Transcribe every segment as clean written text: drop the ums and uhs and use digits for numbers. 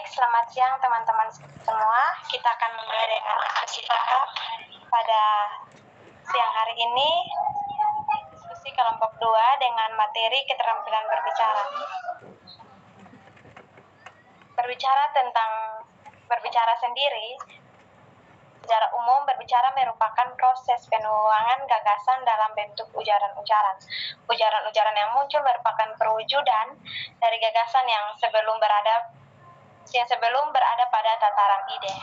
Baik, selamat siang teman-teman semua. Kita akan memulai dengan diskusi kita pada siang hari ini. Diskusi kelompok 2 dengan materi keterampilan berbicara. Berbicara tentang berbicara sendiri. Secara umum, berbicara merupakan proses penuangan gagasan dalam bentuk ujaran-ujaran. Ujaran-ujaran yang muncul merupakan perwujudan dari gagasan yang sebelum berada pada tataran ide.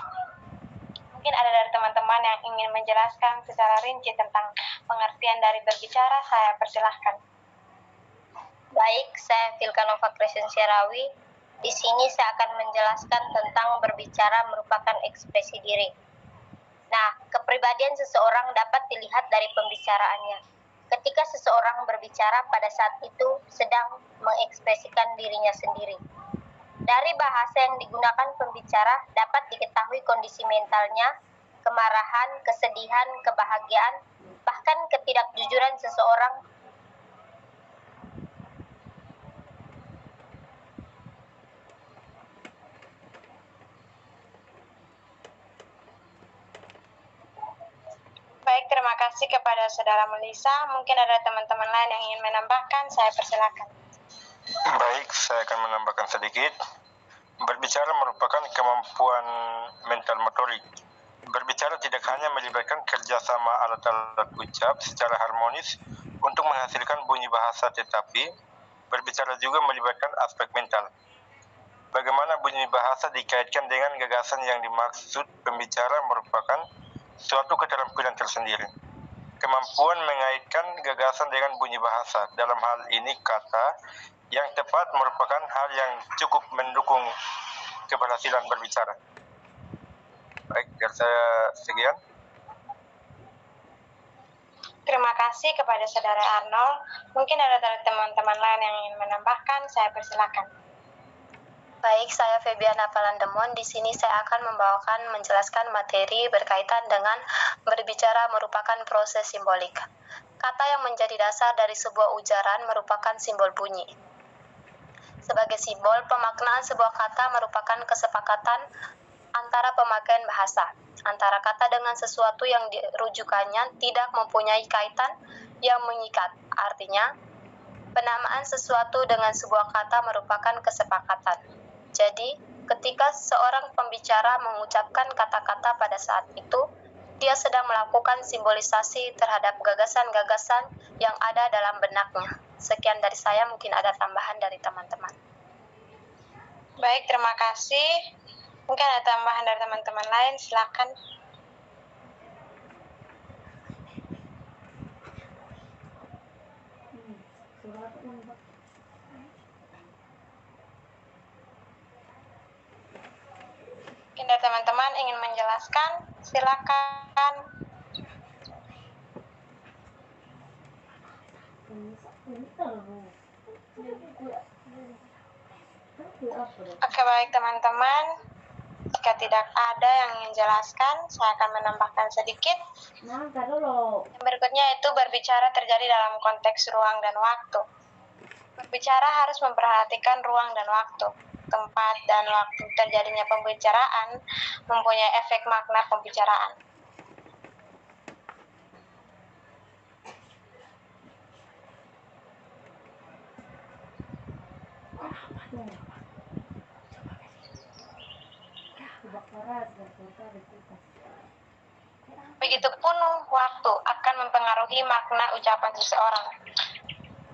Mungkin ada dari teman-teman yang ingin menjelaskan secara rinci tentang pengertian dari berbicara, saya persilahkan. Baik, saya Vilkanova Crescensiarawi. Di sini saya akan menjelaskan tentang berbicara merupakan ekspresi diri. Nah, kepribadian seseorang dapat dilihat dari pembicaraannya. Ketika seseorang berbicara pada saat itu sedang mengekspresikan dirinya sendiri. Dari bahasa yang digunakan pembicara dapat diketahui kondisi mentalnya, kemarahan, kesedihan, kebahagiaan, bahkan ketidakjujuran seseorang. Baik, terima kasih kepada Saudara Melisa. Mungkin ada teman-teman lain yang ingin menambahkan, saya persilakan. Baik, saya akan menambahkan sedikit. Berbicara merupakan kemampuan mental motorik. Berbicara tidak hanya melibatkan kerjasama alat-alat ucap secara harmonis untuk menghasilkan bunyi bahasa, tetapi berbicara juga melibatkan aspek mental. Bagaimana bunyi bahasa dikaitkan dengan gagasan yang dimaksud pembicara merupakan suatu keterampilan tersendiri. Kemampuan mengaitkan gagasan dengan bunyi bahasa, dalam hal ini kata yang tepat merupakan hal yang cukup mendukung keberhasilan berbicara. Baik, dari saya sekian. Terima kasih kepada Saudara Arnold. Mungkin ada dari teman-teman lain yang ingin menambahkan, saya persilakan. Baik, saya Febiana Palandemon. Di sini saya akan menjelaskan materi berkaitan dengan berbicara merupakan proses simbolik. Kata yang menjadi dasar dari sebuah ujaran merupakan simbol bunyi. Sebagai simbol, pemaknaan sebuah kata merupakan kesepakatan antara pemakaian bahasa, antara kata dengan sesuatu yang dirujukannya tidak mempunyai kaitan yang mengikat. Artinya, penamaan sesuatu dengan sebuah kata merupakan kesepakatan. Jadi, ketika seorang pembicara mengucapkan kata-kata pada saat itu, dia sedang melakukan simbolisasi terhadap gagasan-gagasan yang ada dalam benaknya. Sekian dari saya, mungkin ada tambahan dari teman-teman. Baik, terima kasih. Mungkin ada tambahan dari teman-teman lain, silakan. Mungkin ada teman-teman ingin menjelaskan, silakan. Oke, baik teman-teman. Jika tidak ada yang ingin jelaskan, saya akan menambahkan sedikit. Yang berikutnya itu berbicara terjadi dalam konteks ruang dan waktu. Berbicara harus memperhatikan ruang dan waktu. Tempat dan waktu terjadinya pembicaraan mempunyai efek makna pembicaraan. Begitupun waktu akan mempengaruhi makna ucapan seseorang.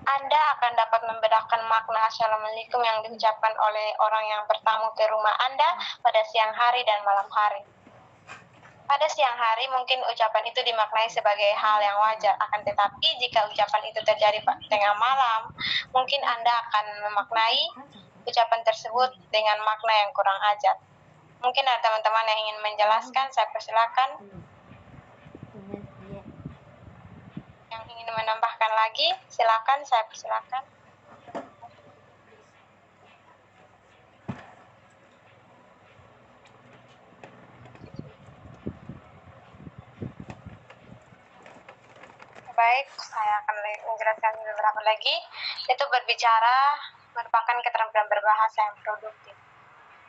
Anda akan dapat membedakan makna Assalamualaikum yang diucapkan oleh orang yang bertamu ke rumah Anda pada siang hari dan malam hari. Pada siang hari mungkin ucapan itu dimaknai sebagai hal yang wajar, akan tetapi jika ucapan itu terjadi tengah malam, mungkin Anda akan memaknai ucapan tersebut dengan makna yang kurang ajar. Mungkin ada teman-teman yang ingin menjelaskan, saya persilakan. Yang ingin menambahkan lagi, silakan, saya persilakan. Baik, saya akan menjelaskan beberapa lagi. Itu berbicara merupakan keterampilan berbahasa yang produktif.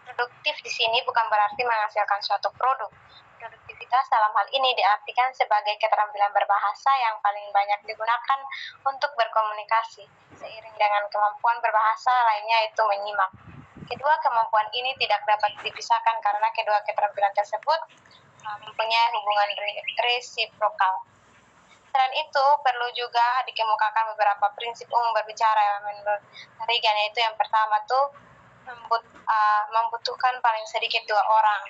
Produktif di sini bukan berarti menghasilkan suatu produk. Produktivitas dalam hal ini diartikan sebagai keterampilan berbahasa yang paling banyak digunakan untuk berkomunikasi. Seiring dengan kemampuan berbahasa lainnya itu menyimak. Kedua kemampuan ini tidak dapat dipisahkan karena kedua keterampilan tersebut mempunyai hubungan resiprokal. Selain itu, perlu juga dikemukakan beberapa prinsip umum berbicara yang menurut Regan, yaitu yang pertama tuh membutuhkan paling sedikit 2 orang.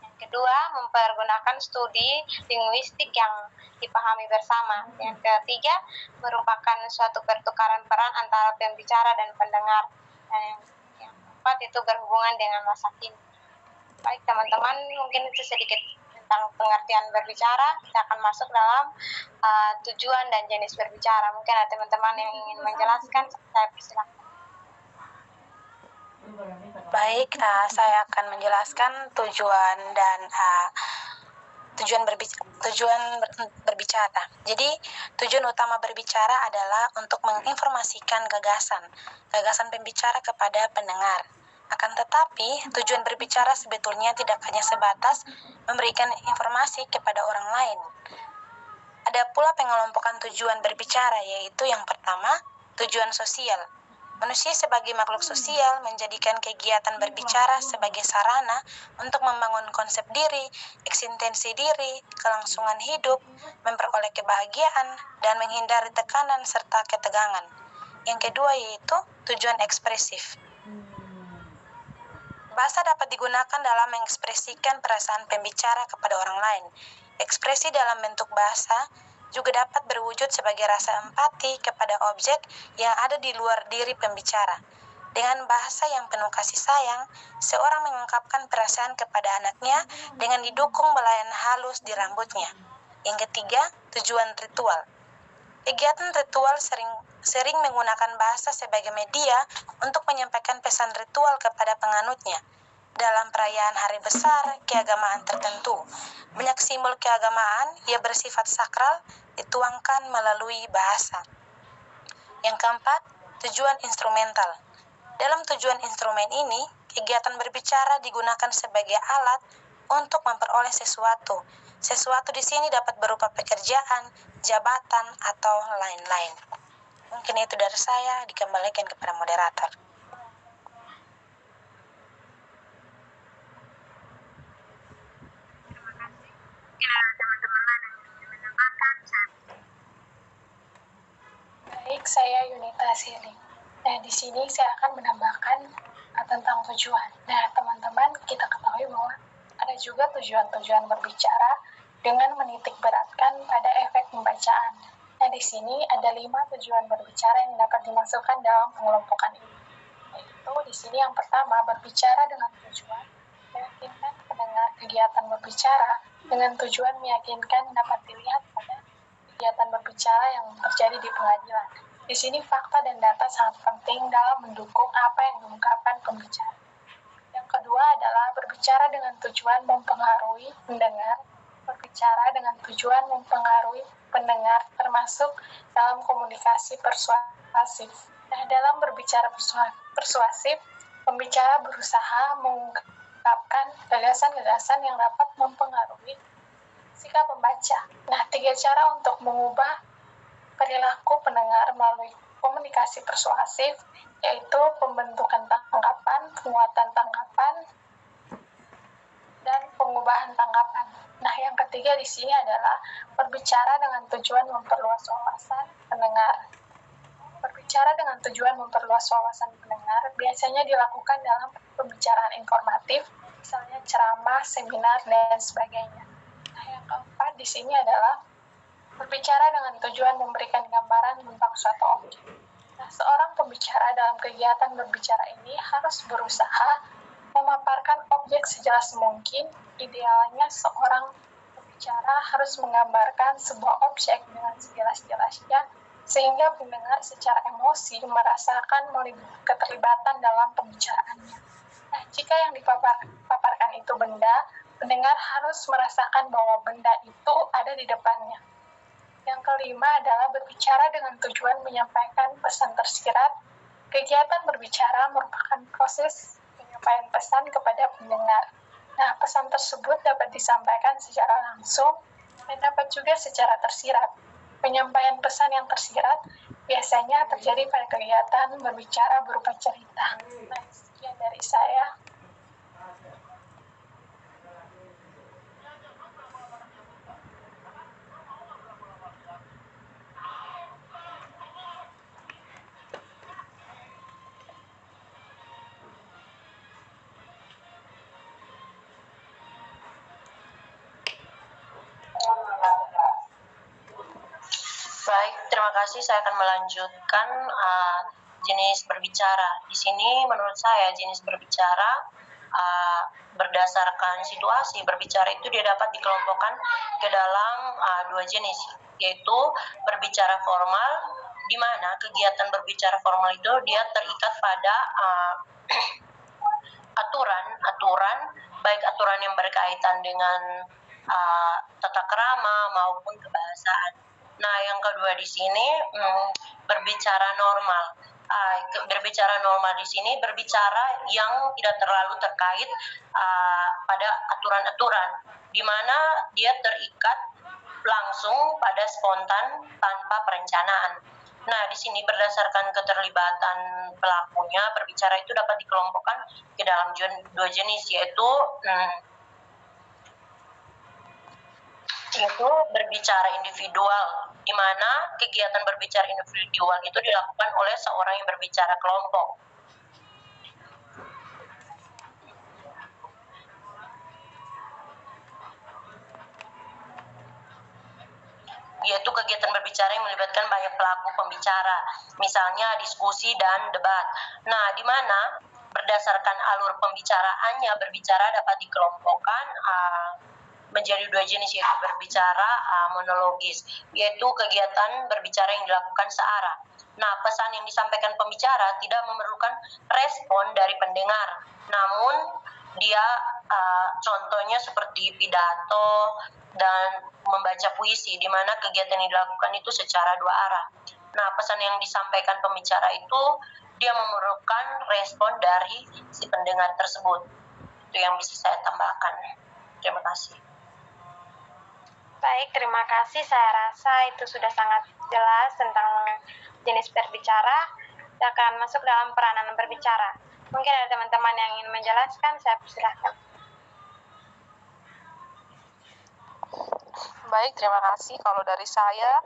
Yang kedua, mempergunakan studi linguistik yang dipahami bersama. Yang ketiga, merupakan suatu pertukaran peran antara pembicara dan pendengar. Dan yang keempat itu berhubungan dengan masa kini. Baik teman-teman, mungkin itu sedikit tentang pengertian berbicara. Kita akan masuk dalam tujuan dan jenis berbicara. Mungkin ada teman-teman yang ingin menjelaskan, saya persilakan. Baik, saya akan menjelaskan tujuan dan tujuan berbicara. Jadi, tujuan utama berbicara adalah untuk menginformasikan gagasan pembicara kepada pendengar. Akan tetapi, tujuan berbicara sebetulnya tidak hanya sebatas memberikan informasi kepada orang lain. Ada pula pengelompokan tujuan berbicara, yaitu yang pertama, tujuan sosial. Manusia sebagai makhluk sosial menjadikan kegiatan berbicara sebagai sarana untuk membangun konsep diri, eksistensi diri, kelangsungan hidup, memperoleh kebahagiaan, dan menghindari tekanan serta ketegangan. Yang kedua yaitu tujuan ekspresif. Bahasa dapat digunakan dalam mengekspresikan perasaan pembicara kepada orang lain. Ekspresi dalam bentuk bahasa juga dapat berwujud sebagai rasa empati kepada objek yang ada di luar diri pembicara. Dengan bahasa yang penuh kasih sayang, seorang mengungkapkan perasaan kepada anaknya dengan didukung belayan halus di rambutnya. Yang ketiga, tujuan ritual. Kegiatan ritual sering menggunakan bahasa sebagai media untuk menyampaikan pesan ritual kepada penganutnya. Dalam perayaan hari besar, keagamaan tertentu, banyak simbol keagamaan yang bersifat sakral dituangkan melalui bahasa. Yang keempat, tujuan instrumental. Dalam tujuan instrumen ini, kegiatan berbicara digunakan sebagai alat untuk memperoleh sesuatu. Sesuatu di sini dapat berupa pekerjaan, jabatan, atau lain-lain. Mungkin itu dari saya, dikembalikan kepada moderator. Baik, saya Yunita Sili. Nah, di sini saya akan menambahkan tentang tujuan. Nah, teman-teman, kita ketahui bahwa ada juga tujuan-tujuan berbicara dengan menitik beratkan pada efek pembacaan. Nah, di sini ada 5 tujuan berbicara yang dapat dimasukkan dalam pengelompokan ini. Yaitu di sini yang pertama, berbicara dengan tujuan meyakinkan pendengar kegiatan berbicara dengan tujuan meyakinkan dapat dilihat pada kegiatan berbicara yang terjadi di pengadilan. Di sini fakta dan data sangat penting dalam mendukung apa yang diungkapkan pembicara. Yang kedua adalah berbicara dengan tujuan mempengaruhi pendengar. Berbicara dengan tujuan mempengaruhi pendengar termasuk dalam komunikasi persuasif. Nah, dalam berbicara persuasif, pembicara berusaha mengungkapkan gagasan-gagasan yang dapat mempengaruhi sikap pembaca. Nah, 3 cara untuk mengubah perilaku pendengar melalui komunikasi persuasif, yaitu pembentukan tanggapan, penguatan tanggapan, dan pengubahan tanggapan. Nah, yang ketiga di sini adalah berbicara dengan tujuan memperluas wawasan pendengar. Berbicara dengan tujuan memperluas wawasan pendengar biasanya dilakukan dalam pembicaraan informatif, misalnya ceramah, seminar, dan sebagainya. Nah, yang keempat di sini adalah berbicara dengan tujuan memberikan gambaran tentang suatu objek. Nah, seorang pembicara dalam kegiatan berbicara ini harus berusaha memaparkan objek sejelas mungkin. Idealnya seorang pembicara harus menggambarkan sebuah objek dengan sejelas-jelasnya sehingga pendengar secara emosi merasakan keterlibatan dalam pembicaraannya. Nah, jika yang dipaparkan itu benda, pendengar harus merasakan bahwa benda itu ada di depannya. Yang kelima adalah berbicara dengan tujuan menyampaikan pesan tersirat. Kegiatan berbicara merupakan proses penyampaian pesan kepada pendengar. Nah, pesan tersebut dapat disampaikan secara langsung dan dapat juga secara tersirat. Penyampaian pesan yang tersirat biasanya terjadi pada kegiatan berbicara berupa cerita. Nah, sekian dari saya. Baik, terima kasih. Saya akan melanjutkan jenis berbicara. Di sini menurut saya jenis berbicara berdasarkan situasi berbicara itu dia dapat dikelompokkan ke dalam dua jenis, yaitu berbicara formal, di mana kegiatan berbicara formal itu dia terikat pada aturan, baik aturan yang berkaitan dengan tata krama maupun kebahasaan. Nah, yang kedua di sini berbicara normal. Berbicara normal di sini berbicara yang tidak terlalu terkait pada aturan-aturan, di mana dia terikat langsung pada spontan tanpa perencanaan. Nah, di sini berdasarkan keterlibatan pelakunya, berbicara itu dapat dikelompokkan ke dalam dua jenis, yaitu berbicara individual, di mana kegiatan berbicara individual itu dilakukan oleh seorang yang berbicara kelompok. Yaitu kegiatan berbicara yang melibatkan banyak pelaku pembicara, misalnya diskusi dan debat. Nah, di mana berdasarkan alur pembicaraannya, berbicara dapat dikelompokkan menjadi dua jenis, yaitu berbicara monologis, yaitu kegiatan berbicara yang dilakukan searah. Nah, pesan yang disampaikan pembicara tidak memerlukan respon dari pendengar, namun dia contohnya seperti pidato dan membaca puisi, di mana kegiatan yang dilakukan itu secara dua arah. Nah, pesan yang disampaikan pembicara itu dia memerlukan respon dari si pendengar tersebut. Itu yang bisa saya tambahkan. Terima kasih. Baik, terima kasih. Saya rasa itu sudah sangat jelas tentang jenis berbicara. Saya akan masuk dalam peranan berbicara. Mungkin ada teman-teman yang ingin menjelaskan, saya persilahkan. Baik, terima kasih. Kalau dari saya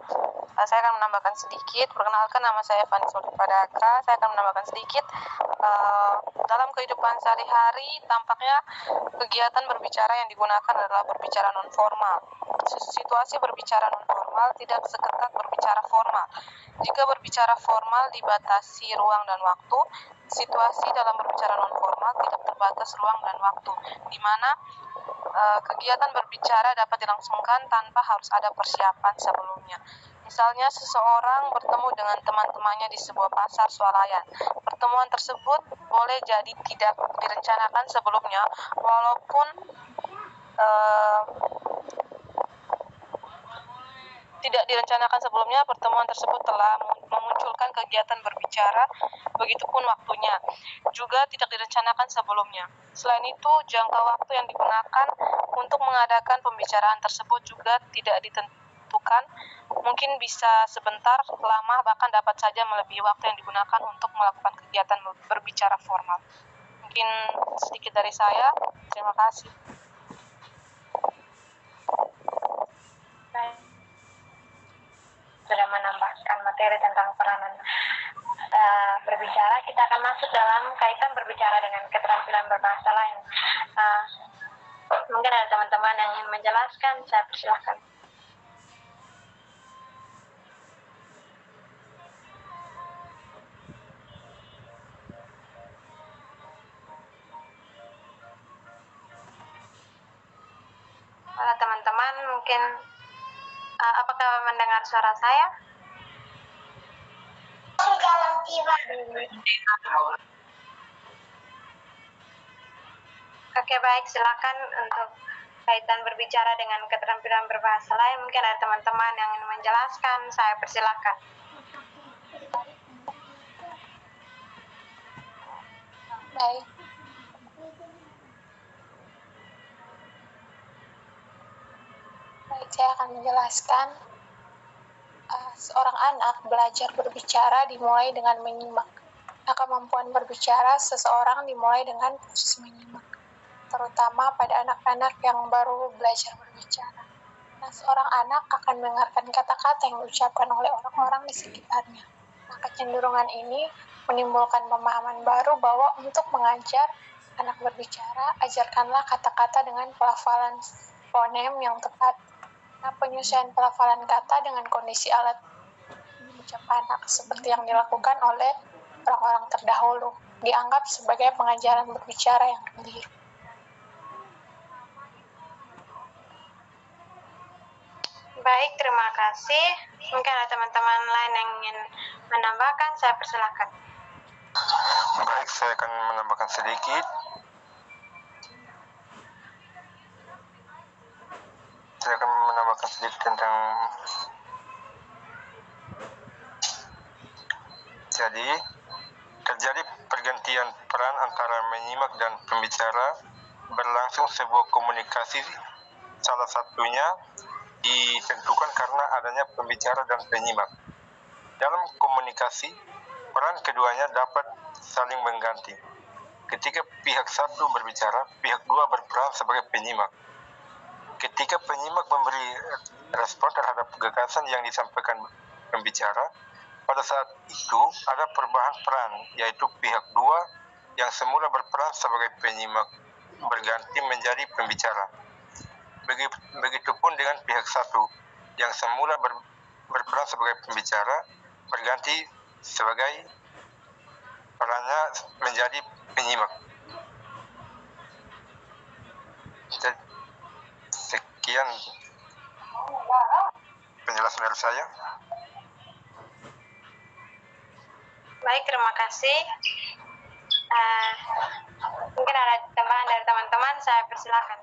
akan menambahkan sedikit. Perkenalkan, nama saya Fani Solipadaka. Saya akan menambahkan sedikit. Dalam kehidupan sehari-hari, tampaknya kegiatan berbicara yang digunakan adalah berbicara non-formal. Situasi berbicara non-formal tidak seketat berbicara formal. Jika berbicara formal dibatasi ruang dan waktu, situasi dalam berbicara non-formal tidak terbatas ruang dan waktu, di mana kegiatan berbicara dapat dilangsungkan tanpa harus ada persiapan sebelumnya. Misalnya, seseorang bertemu dengan teman-temannya di sebuah pasar swalayan. Pertemuan tersebut boleh jadi tidak direncanakan sebelumnya, walaupun tidak direncanakan sebelumnya, pertemuan tersebut telah memunculkan kegiatan berbicara, begitupun waktunya juga tidak direncanakan sebelumnya. Selain itu, jangka waktu yang digunakan untuk mengadakan pembicaraan tersebut juga tidak ditentukan, mungkin bisa sebentar, lama, bahkan dapat saja melebihi waktu yang digunakan untuk melakukan kegiatan berbicara formal. Mungkin sedikit dari saya, terima kasih. Sudah menambahkan materi tentang peranan berbicara, kita akan masuk dalam kaitan berbicara dengan keterampilan berbahasa lain. Mungkin ada teman-teman yang ingin menjelaskan, saya persilahkan. Halo teman-teman, mungkin apakah mendengar suara saya? Oke, baik, silakan untuk kaitan berbicara dengan keterampilan berbahasa lain. Mungkin ada teman-teman yang ingin menjelaskan, saya persilakan. Baik, saya akan menjelaskan seorang anak belajar berbicara dimulai dengan menyimak. Nah, kemampuan berbicara seseorang dimulai dengan proses menyimak, terutama pada anak-anak yang baru belajar berbicara. Nah, seorang anak akan mendengarkan kata-kata yang diucapkan oleh orang-orang di sekitarnya. Nah, kecenderungan ini menimbulkan pemahaman baru bahwa untuk mengajar anak berbicara, ajarkanlah kata-kata dengan pelafalan fonem yang tepat. Nah, penyesuaian pelafalan kata dengan kondisi alat ucap anak seperti yang dilakukan oleh orang-orang terdahulu dianggap sebagai pengajaran berbicara yang keliru. Baik, terima kasih. Mungkin ada teman-teman lain yang ingin menambahkan, saya persilahkan. Baik, saya akan menambahkan sedikit. Saya akan menambahkan sedikit tentang jadi terjadi pergantian peran antara menyimak dan pembicara, berlangsung sebuah komunikasi, salah satunya ditentukan karena adanya pembicara dan penyimak. Dalam komunikasi, peran keduanya dapat saling mengganti. Ketika pihak satu berbicara, pihak dua berperan sebagai penyimak. Ketika penyimak memberi respon terhadap gagasan yang disampaikan pembicara, pada saat itu ada perubahan peran, yaitu pihak dua yang semula berperan sebagai penyimak berganti menjadi pembicara. Begitupun dengan pihak satu yang semula berperan sebagai pembicara berganti sebagai perannya menjadi penyimak. Sekian penjelasan dari saya. Baik, terima kasih. Mungkin ada tambahan dari teman-teman, saya persilahkan.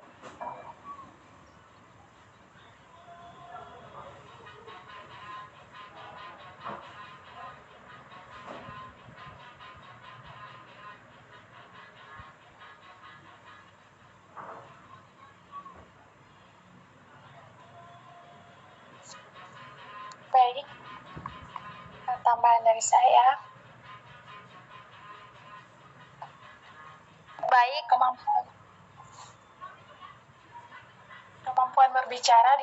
Baik, tambahan dari saya. Baik, kemampuan berbicara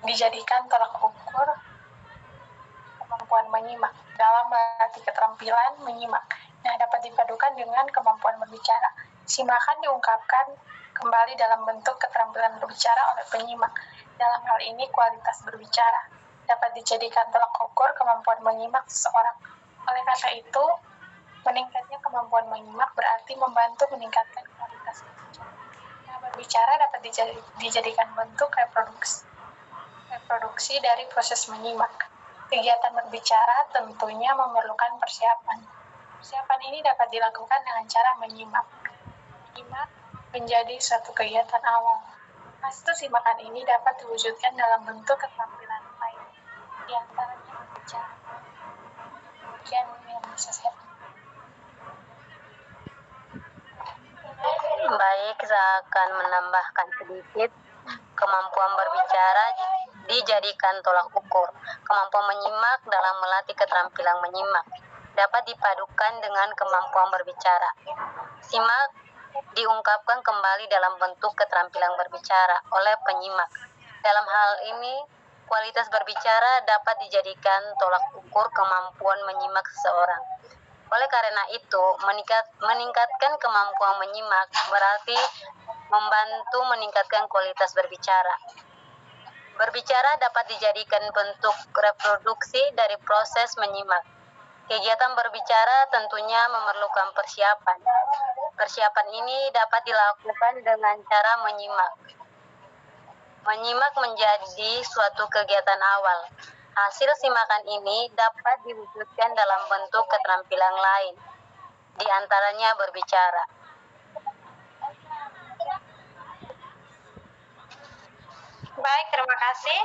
dijadikan tolak ukur kemampuan menyimak dalam melatih keterampilan menyimak. Nah, dapat dipadukan dengan kemampuan berbicara. Simakan diungkapkan kembali dalam bentuk keterampilan berbicara oleh penyimak. Dalam hal ini, kualitas berbicara dapat dijadikan tolak ukur kemampuan menyimak seseorang. Oleh karena itu, meningkatnya kemampuan menyimak berarti membantu meningkatkan kualitas berbicara. Nah, berbicara dapat dijadikan bentuk reproduksi dari proses menyimak. Kegiatan berbicara tentunya memerlukan persiapan. Persiapan ini dapat dilakukan dengan cara menyimak. Menyimak menjadi suatu kegiatan awal. Hasil simakan ini dapat diwujudkan dalam bentuk keterampilan lain, di antaranya berbicara. Demikian yang bisa saya. Baik, saya akan menambahkan sedikit. Kemampuan berbicara dijadikan tolak ukur. Kemampuan menyimak dalam melatih keterampilan menyimak dapat dipadukan dengan kemampuan berbicara. Simak diungkapkan kembali dalam bentuk keterampilan berbicara oleh penyimak. Dalam hal ini, kualitas berbicara dapat dijadikan tolak ukur kemampuan menyimak seseorang. Oleh karena itu, meningkatkan kemampuan menyimak berarti membantu meningkatkan kualitas berbicara. Berbicara dapat dijadikan bentuk reproduksi dari proses menyimak. Kegiatan berbicara tentunya memerlukan persiapan. Persiapan ini dapat dilakukan dengan cara menyimak. Menyimak menjadi suatu kegiatan awal. Hasil simakan ini dapat diwujudkan dalam bentuk keterampilan lain, di antaranya berbicara. Baik, terima kasih.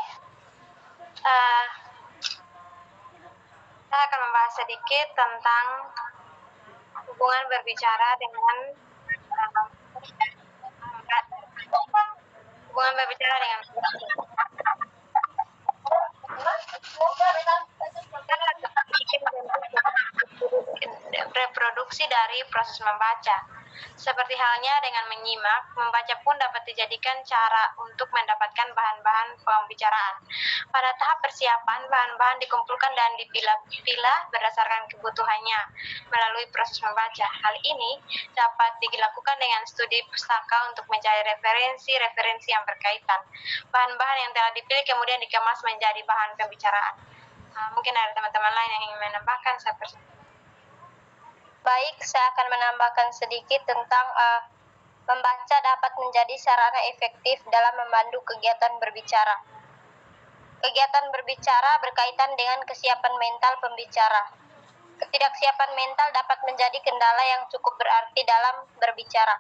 Saya akan membahas sedikit tentang hubungan berbicara dengan Reproduksi dari proses membaca. Seperti halnya dengan menyimak, membaca pun dapat dijadikan cara untuk mendapatkan bahan-bahan pembicaraan. Pada tahap persiapan, bahan-bahan dikumpulkan dan dipilah-pilah berdasarkan kebutuhannya melalui proses membaca. Hal ini dapat dilakukan dengan studi pustaka untuk mencari referensi-referensi yang berkaitan. Bahan-bahan yang telah dipilih kemudian dikemas menjadi bahan pembicaraan. Mungkin ada teman-teman lain yang ingin menambahkan, saya persilakan. Baik, saya akan menambahkan sedikit tentang membaca dapat menjadi sarana efektif dalam memandu kegiatan berbicara. Kegiatan berbicara berkaitan dengan kesiapan mental pembicara. Ketidaksiapan mental dapat menjadi kendala yang cukup berarti dalam berbicara.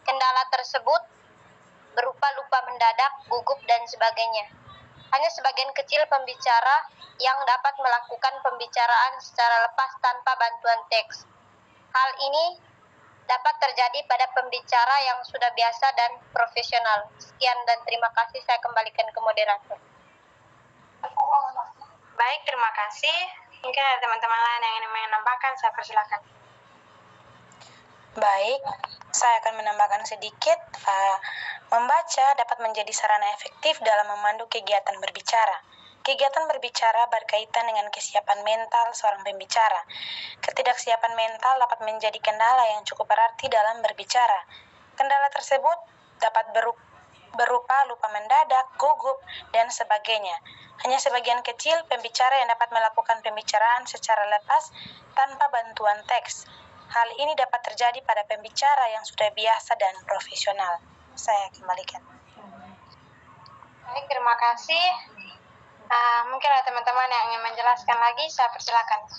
Kendala tersebut berupa lupa mendadak, gugup, dan sebagainya. Hanya sebagian kecil pembicara yang dapat melakukan pembicaraan secara lepas tanpa bantuan teks. Hal ini dapat terjadi pada pembicara yang sudah biasa dan profesional. Sekian dan terima kasih, saya kembalikan ke moderator. Baik, terima kasih. Mungkin ada teman-teman lain yang ingin menambahkan, saya persilakan. Baik, saya akan menambahkan sedikit. Membaca dapat menjadi sarana efektif dalam memandu kegiatan berbicara. Kegiatan berbicara berkaitan dengan kesiapan mental seorang pembicara. Ketidaksiapan mental dapat menjadi kendala yang cukup berarti dalam berbicara. Kendala tersebut dapat berupa lupa mendadak, gugup, dan sebagainya. Hanya sebagian kecil pembicara yang dapat melakukan pembicaraan secara lepas tanpa bantuan teks. Hal ini dapat terjadi pada pembicara yang sudah biasa dan profesional. Saya kembalikan. Baik, terima kasih. Mungkin ada teman-teman yang ingin menjelaskan lagi, saya persilakan.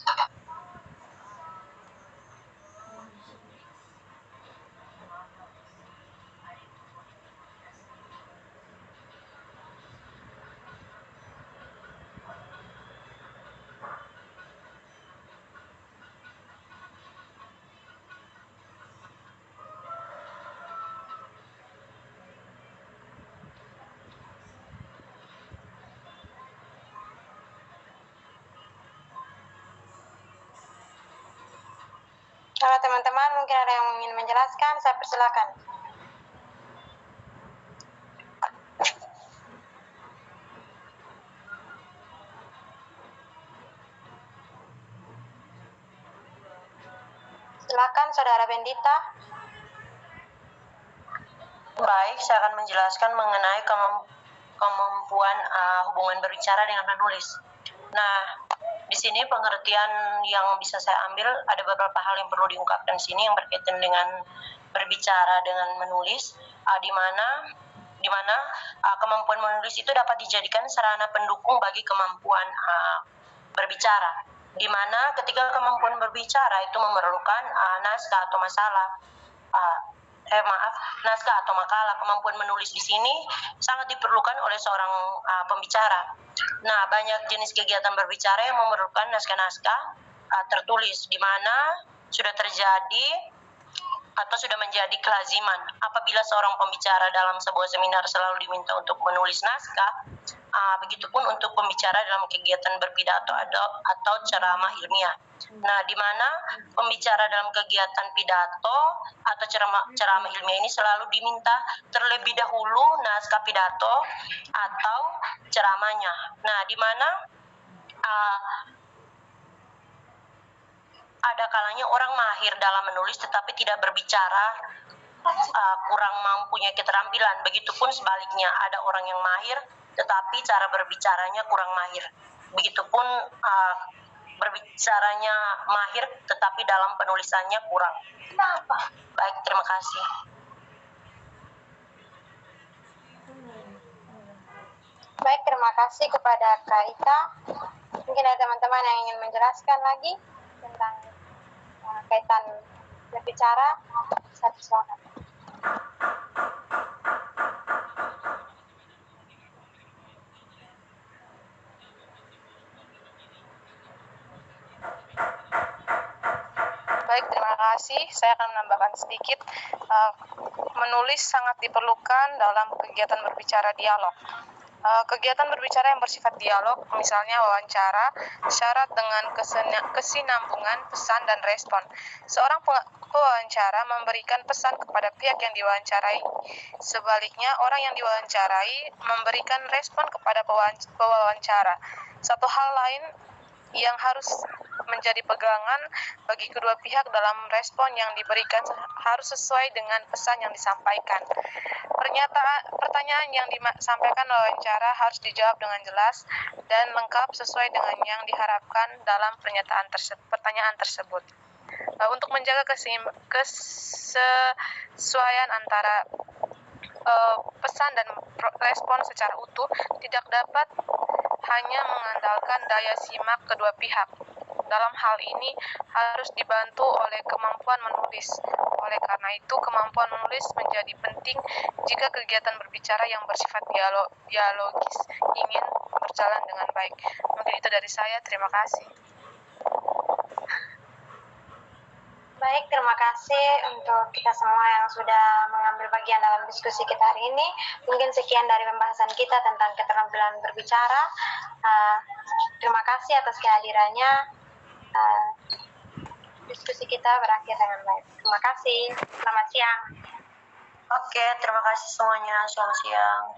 Kalau teman-teman mungkin ada yang ingin menjelaskan, saya persilakan. Silakan, Saudara Bendita. Baik, saya akan menjelaskan mengenai kemampuan hubungan berbicara dengan menulis. Nah, di sini pengertian yang bisa saya ambil ada beberapa hal yang perlu diungkapkan di sini yang berkaitan dengan berbicara dengan menulis, di mana kemampuan menulis itu dapat dijadikan sarana pendukung bagi kemampuan berbicara. Di mana ketika kemampuan berbicara itu memerlukan naskah atau naskah atau makalah, kemampuan menulis di sini sangat diperlukan oleh seorang pembicara. Nah, banyak jenis kegiatan berbicara yang memerlukan naskah-naskah tertulis, di mana sudah terjadi atau sudah menjadi kelaziman apabila seorang pembicara dalam sebuah seminar selalu diminta untuk menulis naskah, begitupun untuk pembicara dalam kegiatan berpidato atau ceramah ilmiah. Nah, di mana pembicara dalam kegiatan pidato atau ceramah ilmiah ini selalu diminta terlebih dahulu naskah pidato atau ceramahnya. Nah, di mana ada kalanya orang mahir dalam menulis tetapi tidak berbicara, kurang mampunya keterampilan. Begitupun sebaliknya, ada orang yang mahir tetapi cara berbicaranya kurang mahir. Begitupun berbicaranya mahir tetapi dalam penulisannya kurang. Kenapa? Baik, terima kasih. Baik, terima kasih kepada Kak Ita. Mungkin ada teman-teman yang ingin menjelaskan lagi tentang kaitan berbicara. Saya silakan. Baik, terima kasih. Saya akan menambahkan sedikit. Menulis sangat diperlukan dalam kegiatan berbicara dialog. Kegiatan berbicara yang bersifat dialog, misalnya wawancara, syarat dengan kesinambungan pesan dan respon. Seorang pewawancara memberikan pesan kepada pihak yang diwawancarai. Sebaliknya, orang yang diwawancarai memberikan respon kepada pewawancara. Satu hal lain yang harus menjadi pegangan bagi kedua pihak dalam respon yang diberikan harus sesuai dengan pesan yang disampaikan. Pertanyaan yang disampaikan wawancara harus dijawab dengan jelas dan lengkap sesuai dengan yang diharapkan dalam pertanyaan tersebut. Untuk menjaga kesesuaian antara pesan dan respon secara utuh, tidak dapat hanya mengandalkan daya simak kedua pihak. Dalam hal ini harus dibantu oleh kemampuan menulis. Oleh karena itu, kemampuan menulis menjadi penting jika kegiatan berbicara yang bersifat dialogis ingin berjalan dengan baik. Mungkin itu dari saya. Terima kasih. Baik, terima kasih untuk kita semua yang sudah mengambil bagian dalam diskusi kita hari ini. Mungkin sekian dari pembahasan kita tentang keterampilan berbicara. Terima kasih atas kehadirannya. Diskusi kita berakhir dengan baik. Terima kasih. Selamat siang. Oke, terima kasih semuanya. Selamat siang.